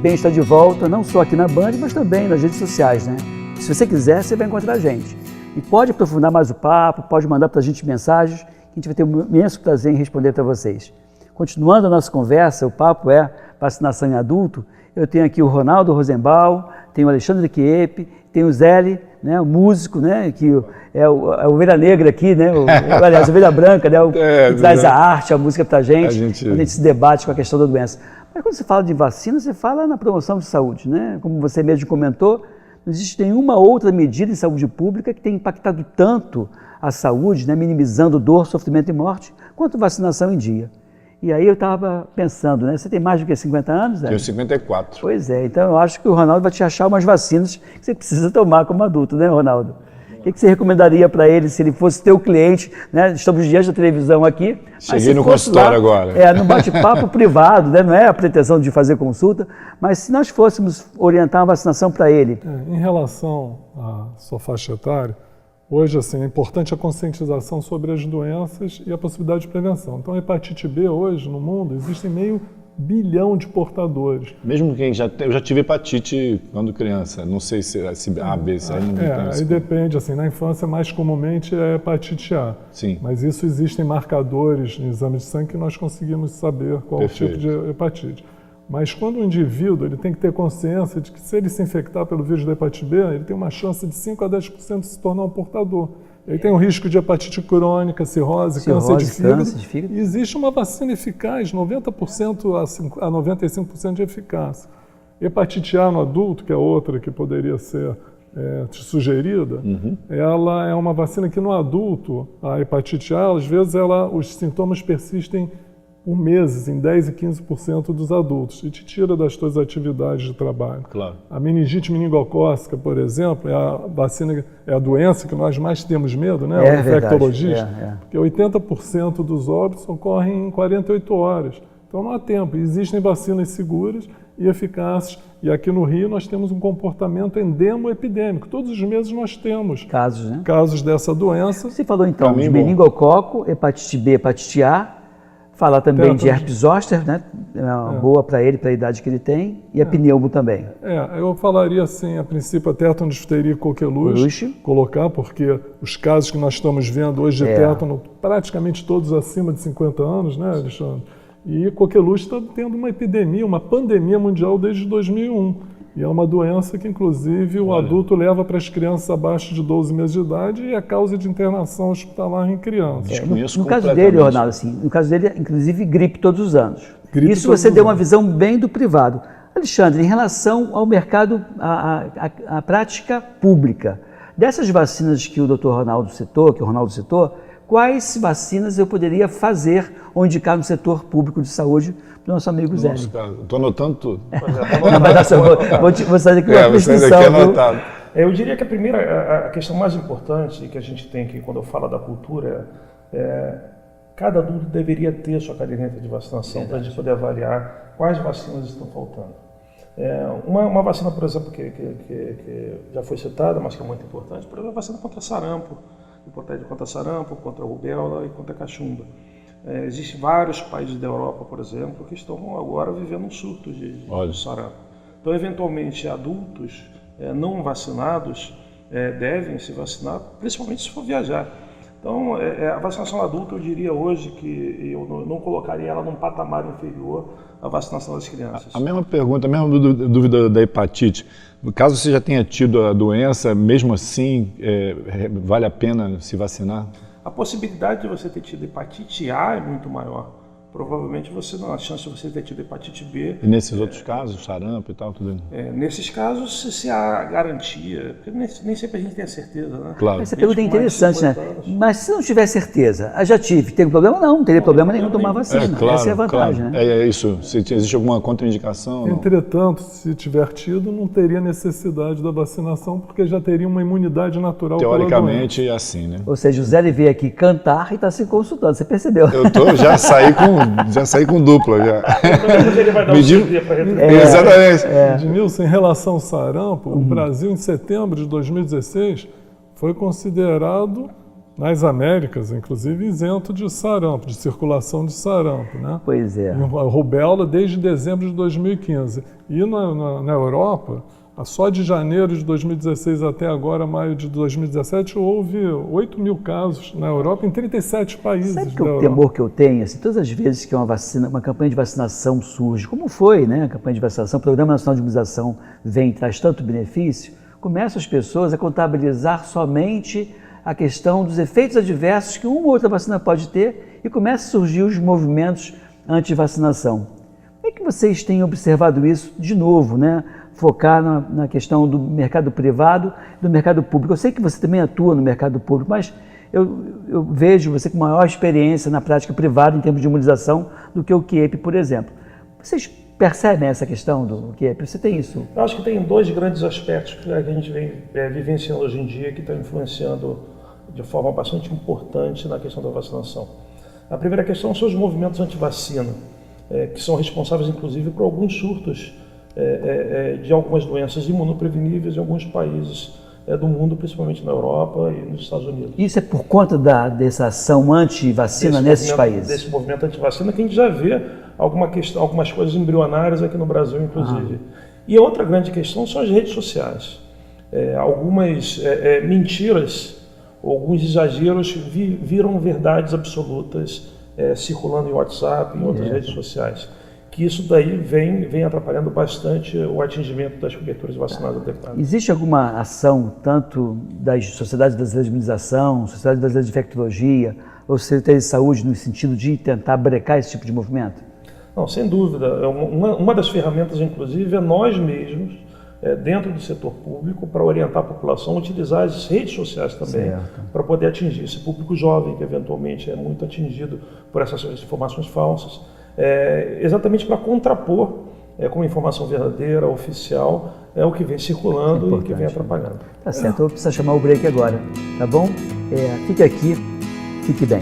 Bem está de volta, não só aqui na Band, mas também nas redes sociais, né? Se você quiser, você vai encontrar a gente. E pode aprofundar mais o papo, pode mandar para a gente mensagens, que a gente vai ter um imenso prazer em responder para vocês. Continuando a nossa conversa, o papo é vacinação em adulto. Eu tenho aqui o Ronaldo Rosenbaum, tenho o Alexandre Chieppi, tenho o Zélio, né, o músico, né, que é a ovelha negra aqui, né, aliás, a ovelha branca, né, que traz a arte, a música para a gente quando a gente se debate com a questão da doença. Mas quando você fala de vacina, você fala na promoção de saúde, né? Como você mesmo comentou, não existe nenhuma outra medida em saúde pública que tenha impactado tanto a saúde, né, minimizando dor, sofrimento e morte, quanto vacinação em dia. E aí eu estava pensando, né? Você tem mais do que 50 anos, né? Tenho 54. Pois é, então eu acho que o Ronaldo vai te achar umas vacinas que você precisa tomar como adulto, né, Ronaldo? O que você recomendaria para ele se ele fosse teu cliente, né? Estamos diante da televisão aqui. Cheguei no consultório agora. No bate-papo privado, né? Não é a pretensão de fazer consulta, mas se nós fôssemos orientar uma vacinação para ele. Em relação à sua faixa etária, hoje assim, é importante a conscientização sobre as doenças e a possibilidade de prevenção. Então, a hepatite B hoje no mundo existem 500 milhão de portadores. Mesmo quem eu já tive hepatite quando criança, não sei se A, B, se aí não tem. Aí depende, assim, na infância mais comumente é hepatite A. Sim. Mas isso existem marcadores no exame de sangue que nós conseguimos saber qual o tipo de hepatite. Mas quando o indivíduo ele tem que ter consciência de que se ele se infectar pelo vírus da hepatite B, ele tem uma chance de 5 a 10% de se tornar um portador. Ele tem o risco de hepatite crônica, cirrose, câncer de fígado. E existe uma vacina eficaz, 90% a 95% de eficácia. Hepatite A no adulto, que é outra que poderia ser sugerida, ela é uma vacina que no adulto, a hepatite A, às vezes os sintomas persistem por meses, em 10% e 15% dos adultos, e te tira das suas atividades de trabalho. Claro. A meningite meningocócica, por exemplo, é a doença que nós mais temos medo, né? O infectologista, porque 80% dos óbitos ocorrem em 48 horas. Então não há tempo. Existem vacinas seguras e eficazes, e aqui no Rio nós temos um comportamento endemo-epidêmico. Todos os meses nós temos casos dessa doença. Você falou então de meningococo, hepatite B, hepatite A. Falar também de herpes zoster, né? É uma boa para ele, para a idade que ele tem, e a pneumo também. Eu falaria assim, a princípio, a tétano, difteria e coqueluche, colocar, porque os casos que nós estamos vendo hoje de tétano, praticamente todos acima de 50 anos, né, Alexandre? E coqueluche está tendo uma epidemia, uma pandemia mundial desde 2001. E é uma doença que, inclusive, o adulto leva para as crianças abaixo de 12 meses de idade e é causa de internação hospitalar em crianças. No caso dele, Ronaldo, assim, no caso dele, inclusive, gripe todos os anos. Isso você deu uma visão bem do privado. Alexandre, em relação ao mercado, à prática pública, dessas vacinas que o Dr. Ronaldo citou, quais vacinas eu poderia fazer ou indicar no setor público de saúde para o nosso amigo Zé? Estou anotando tudo. Vou fazer aqui uma prescrição. Eu diria que a questão mais importante que a gente tem aqui quando eu falo da cultura cada adulto deveria ter sua caderneta de vacinação para a gente poder avaliar quais vacinas estão faltando. Uma vacina, por exemplo, que já foi citada, mas que é muito importante, por exemplo, a vacina contra sarampo. Importante contra sarampo, contra a rubéola e contra a cachumba. Existem vários países da Europa, por exemplo, que estão agora vivendo um surto de sarampo. Então, eventualmente, adultos não vacinados devem se vacinar, principalmente se for viajar. Então, a vacinação adulta, eu diria hoje que eu não colocaria ela num patamar inferior à vacinação das crianças. A mesma pergunta, a mesma dúvida da hepatite. Caso você já tenha tido a doença, mesmo assim, vale a pena se vacinar? A possibilidade de você ter tido hepatite A é muito maior. Provavelmente você não, a chance de você ter tido hepatite B... E nesses outros casos, sarampo e tal, tudo? Nesses casos, se há garantia, porque nem sempre a gente tem a certeza, né? Claro. Essa pergunta é interessante, né? Mas se não tiver certeza, já tive, tem problema? Não teria problema nenhum tomar vacina. Claro, essa é a vantagem, claro. né? É isso, se existe alguma contraindicação? Não? Entretanto, se tiver tido, não teria necessidade da vacinação, porque já teria uma imunidade natural. Teoricamente é assim, né? Ou seja, o Zé veio aqui cantar e está se consultando, você percebeu? Já saí com dupla, já. Ele vai dar um dia para Exatamente. Edmilson, em relação ao sarampo, o Brasil, em setembro de 2016, foi considerado nas Américas, inclusive, isento de sarampo, de circulação de sarampo, né? Pois é. E a rubéola desde dezembro de 2015. E na Europa, só de janeiro de 2016 até agora, maio de 2017, houve 8 mil casos na Europa, em 37 países. Sabe que o temor que eu tenho? Assim, todas as vezes que uma campanha de vacinação surge, como foi, né? A campanha de vacinação, o Programa Nacional de Imunização vem e traz tanto benefício, começam as pessoas a contabilizar somente a questão dos efeitos adversos que uma ou outra vacina pode ter e começam a surgir os movimentos anti-vacinação. Como é que vocês têm observado isso de novo, né? Focar na questão do mercado privado e do mercado público. Eu sei que você também atua no mercado público, mas eu vejo você com maior experiência na prática privada em termos de imunização do que o CIEP, por exemplo. Vocês percebem essa questão do CIEP? Você tem isso? Eu acho que tem dois grandes aspectos que a gente vem vivenciando hoje em dia que estão influenciando de forma bastante importante na questão da vacinação. A primeira questão são os movimentos anti-vacina, que são responsáveis, inclusive, por alguns surtos de algumas doenças imunopreveníveis em alguns países do mundo, principalmente na Europa e nos Estados Unidos. Isso é por conta dessa ação anti-vacina nesses países? Desse movimento anti-vacina, que a gente já vê algumas coisas embrionárias aqui no Brasil, inclusive. E a outra grande questão são as redes sociais. Algumas mentiras, alguns exageros viram verdades absolutas circulando em WhatsApp e em outras redes sociais. Que isso daí vem atrapalhando bastante o atingimento das coberturas vacinadas adequadas. Existe alguma ação, tanto das sociedades brasileiras de imunização, sociedade brasileira de infectologia, ou Secretaria de Saúde, no sentido de tentar brecar esse tipo de movimento? Não, sem dúvida. Uma das ferramentas, inclusive, é nós mesmos, dentro do setor público, para orientar a população a utilizar as redes sociais também, para poder atingir esse público jovem, que eventualmente é muito atingido por essas informações falsas. Exatamente para contrapor com informação verdadeira, oficial, o que vem circulando e que vem atrapalhando. Tá certo, eu vou precisar chamar o break agora, tá bom? Fique aqui, fique bem.